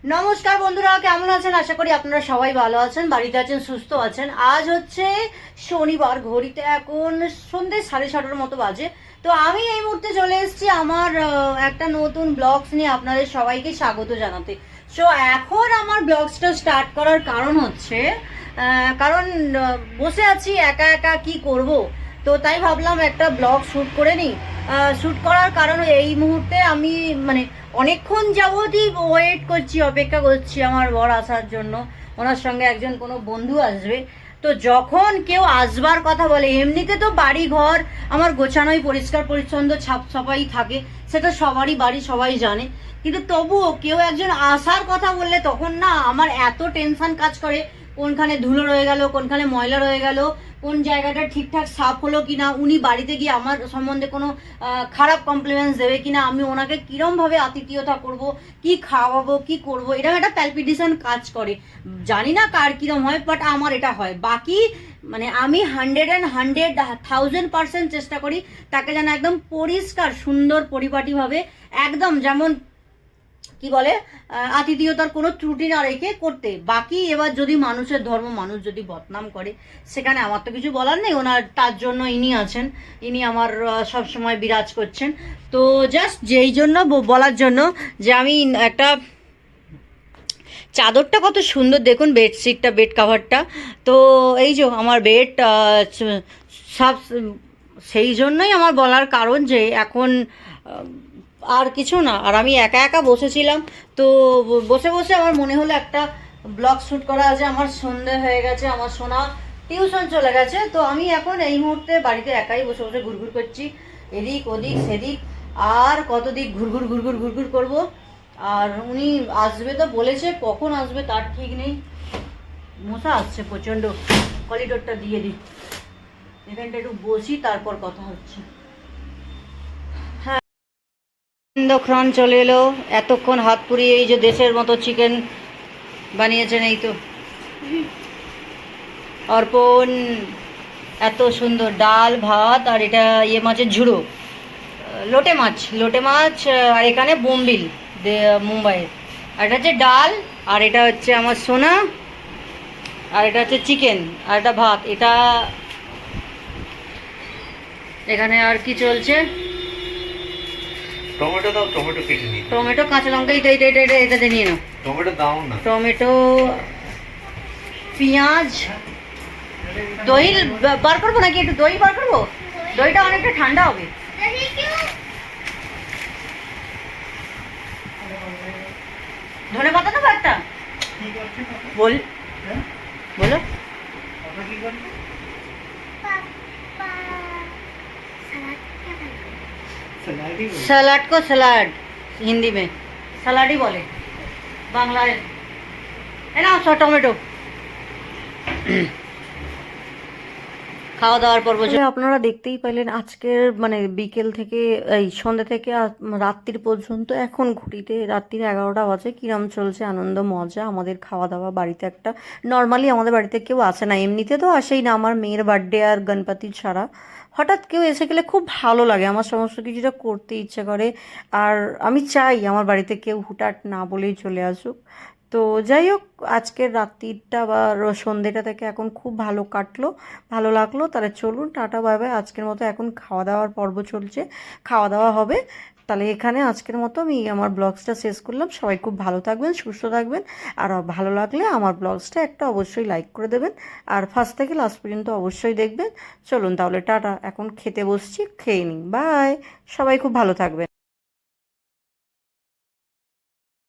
নমস্কার বন্ধুরা, কেমন আছেন? আশা করি আপনারা সবাই ভালো আছেন, বাড়িতে আছেন, সুস্থ আছেন। আজ হচ্ছে শনিবার, ঘড়িতে এখন সন্ধ্যে 6:30টার মতো বাজে। তো আমি এই মুহূর্তে চলে এসেছি আমার একটা নতুন ব্লগস নিয়ে আপনাদের সবাইকে স্বাগত জানাতে। সো এখন আমার ব্লগসটা স্টার্ট করার কারণ হচ্ছে কারণ বসে আছি একা একা, কি করব। তো তাই ভাবলাম একটা ব্লগ শ্যুট করে নিই। শ্যুট করার কারণ এই মুহূর্তে আমি মানে অনেকক্ষণ যাবতই ওয়েট করছি, অপেক্ষা করছি আমার বর আসার জন্য। ওনার সঙ্গে একজন কোনো বন্ধু আসবে। তো যখন কেউ আসবার কথা বলে, এমনিতে তো বাড়ি ঘর আমার গোছানোই, পরিষ্কার পরিচ্ছন্ন, ছাপ সাফাই থাকে, সেটা সবারই বাড়ি, সবাই জানে। কিন্তু তবুও কেউ একজন আসার কথা বললে তখন না আমার এত টেনশন কাজ করে, কোনখানে ধুলো রয়ে গেল, কোনখানে ময়লা রয়ে গেল, কোন জায়গাটা ঠিকঠাক সাফ হলো কিনা, উনি বাড়িতে গিয়ে আমার সম্বন্ধে কোনো খারাপ কমপ্লিমেন্টস দেবে কিনা, আমি ওনাকে কীরমভাবে আতিথেয়তা করব, কি খাওয়াবো, কি করব, এরকম একটা প্যালপিটেশন কাজ করে। জানি না কার কীরম হয়, বাট আমার এটা হয়। বাকি মানে আমি 100% চেষ্টা করি তাকে যেন একদম পরিষ্কার, সুন্দর, পরিপাটিভাবে, একদম যেমন কি বলে আতিথেয়তার কোনো ত্রুটি না রেখে করতে। বাকি এবার যদি মানুষের ধর্ম, মানুষ যদি বদনাম করে, সেখানে আমার তো কিছু বলার নেই। ওনার তার জন্য ইনি আছেন, ইনি আমার সব সময় বিরাজ করছেন। তো জাস্ট যেই জন্য বলার জন্য যে আমি একটা চাদরটা কত সুন্দর দেখুন, বেডশিটটা, বেড কাভারটা। তো এই যে আমার বেড সব, সেই জন্যই আমার বলার কারণ যে এখন আর কিছু না। আর আমি একা একা বসেছিলাম, তো বসে বসে আমার মনে হলো একটা ব্লগ শ্যুট করা আছে। আমার সন্ধে হয়ে গেছে, আমার সোনা টিউশন চলে গেছে। তো আমি এখন এই মুহূর্তে বাড়িতে একাই বসে বসে ঘুরঘুর করছি, এদিক ওদিক সেদিক, আর কত দিক ঘুরঘুর ঘুরঘুর ঘুরঘুর করবো। আর উনি আসবে তো বলেছে, কখন আসবে তার ঠিক নেই। মশা আসছে প্রচণ্ড, করিডোরটা দিয়ে দিই, এখানটা একটু বসি, তারপর কথা হচ্ছে। ক্ষণ চলে এলো, এতক্ষণ হাত পুড়িয়ে এই যে দেশের মতো চিকেন বানিয়েছেন, এই তো অর্পণ। এত সুন্দর ডাল ভাত, আর এটা ইয়ে মাছের ঝুড়ো, লোটে মাছ, লোটে মাছ। আর এখানে বোমবিল মুম্বাইয়ের। আর এটা হচ্ছে ডাল, আর এটা হচ্ছে আমার সোনা, আর এটা হচ্ছে চিকেন, আর এটা ভাত। এটা এখানে আর কি চলছে? টমেটো দাও, টমেটো কেটে নিই। টমেটো, কাঁচা লঙ্কা, এটাতে নিয়ে নাও। টমেটো দাও না। টমেটো, পেঁয়াজ, দই বার করবো নাকি? একটু দই বার করবো, দইটা অনেকটা ঠান্ডা হবে। ধনে পাতা নেবো একটা, বল बोलो। सलाद को सलाड हिंदी में सलाड ही बोले, बांग्लाয় है ना। सो टमेटो খাওয়া দাওয়ার পর আপনারা দেখতেই পেলেন আজকের মানে বিকেল থেকে, এই সন্ধ্যা থেকে রাত্রির পর্যন্ত, এখন ঘুরিতে রাত্রির 11টা বাজে, কিরম চলছে আনন্দ মজা আমাদের খাওয়া দাওয়া। বাড়িতে একটা নর্মালি আমাদের বাড়িতে কেউ আসে না, এমনিতে তো আসেই না, আমার মেয়ের বার্থডে আর গণপতি ছাড়া। হঠাৎ কেউ এসে গেলে খুব ভালো লাগে, আমার সমস্ত কিছুটা করতে ইচ্ছে করে। আর আমি চাই আমার বাড়িতে কেউ হুটহাট না বলেই চলে আসুক। তো যাই হোক, আজকের রাত্রিটা বা সন্ধ্যেটা থেকে এখন খুব ভালো কাটলো, ভালো লাগলো। তাহলে চলুন, টাটা বাই বাই। আজকের মতো এখন খাওয়া দাওয়ার পর্ব চলছে, খাওয়া দাওয়া হবে। তাহলে এখানে আজকের মতো আমি আমার ব্লগসটা শেষ করলাম। সবাই খুব ভালো থাকবেন, সুস্থ থাকবেন। আর ভালো লাগলে আমার ব্লগসটা একটা অবশ্যই লাইক করে দেবেন, আর ফার্স্ট থেকে লাস্ট পর্যন্ত অবশ্যই দেখবেন। চলুন তাহলে টাটা, এখন খেতে বসছি, খেয়ে নিই, বাই। সবাই খুব ভালো থাকবেন।